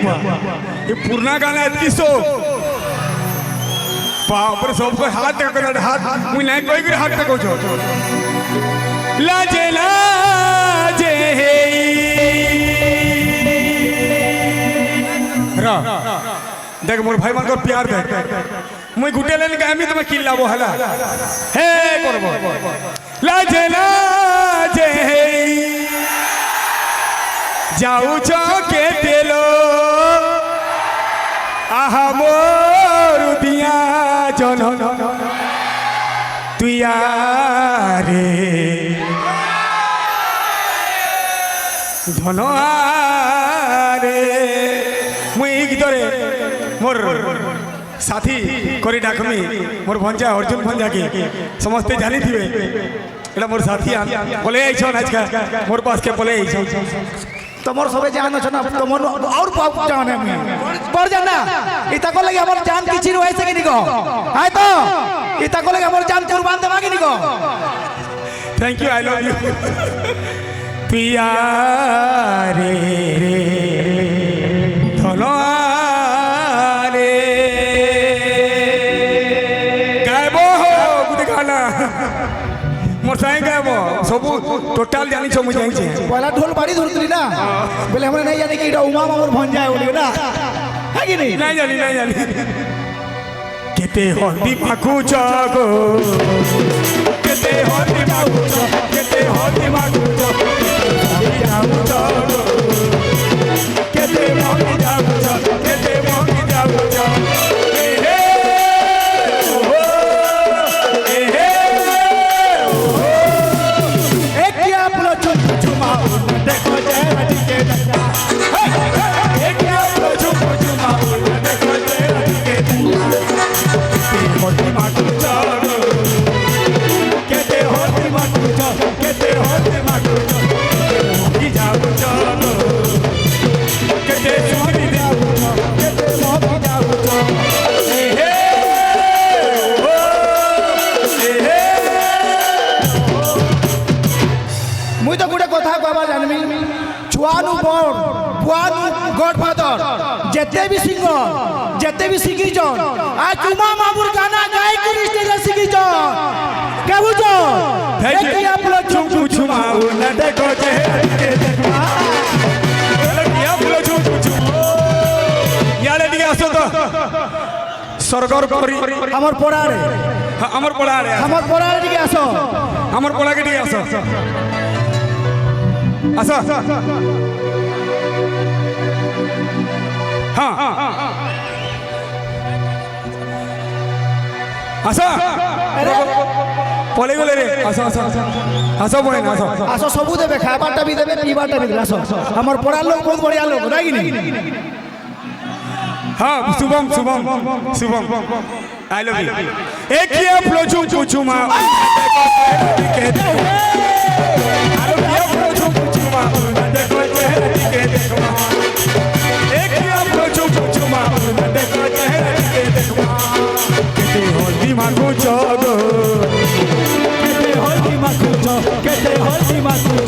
बापा ये पुराना गाना इतनी सो बाप रे सबको हाथ तक हाथ मुई नहीं कोई भी हाथ तक जो लाजे लाजे रा देख मोर भाई मान को प्यार दे मुई गुटे लेन गामी तुम किल्लाबो हला हे करबो लाजे लाजे जाऊ के तेलो आहा मोर दिया जन तुया रे धन रे मुई गीतरे मोर साथी करी डाकमी मोर भंजा अर्जुन भंजा के समस्ते जानी थिबे एटा मोर साथी बोले आइछन आज का मोर पास के बोले आइछन तमर सबे जान छ ना तमर और पाप जाने में पर जाना इता को लगे हमर जान किछि रहे से कि निको हाय तो इता को लगे हमर जान कुर्बान देबा कि निको thank you I love you पिया रे धनो रे गायबो हो गुदे गाना मोर साई गायबो सब टोटल जानी छ मु जाई छे पहला ढोल बाड़ी धरतली ना बोले हमरा नहीं जाने कि इटा उमा मामर भंजा है बोलियो ना है कि नहीं नहीं जानी केते हल्दी माखु जागो केते हल्दी माखु केते हल्दी माखु जागो केते मोगी जागो केते मोगी जागो मुई तो गुटे कथा कहबा जानमी छुआनु बड़ बुआनु गॉडफादर जेते भी सिंगर जेते भी सिंगी जन आज चुमा मामुर गाना गाय के स्टेज सिंगी जन के बुझो देखि आप लोग चुमू चुमाऊ न देखो जे के देखा लड़की आप लोग चुमू चुमू याले दिया असो तो सरगर करी हमर पड़ा रे हमर पड़ा रे हमर पड़ा रे के आसो हमर पड़ा के दिया असो आसा हाँ आसा पले गले रे आसा आसा आसा बोले ना आसा आसो सबू देबे खाबाटा भी देबे पीबाटा भी देबे आसो हमर पड़ा लोग बहुत बढ़िया लोग ना कि नहीं हाँ Shubham Shubham Shubham I love you एक ही फ्लो चुम चुमा हल्दी माखु चो केते हल्दी माखु चो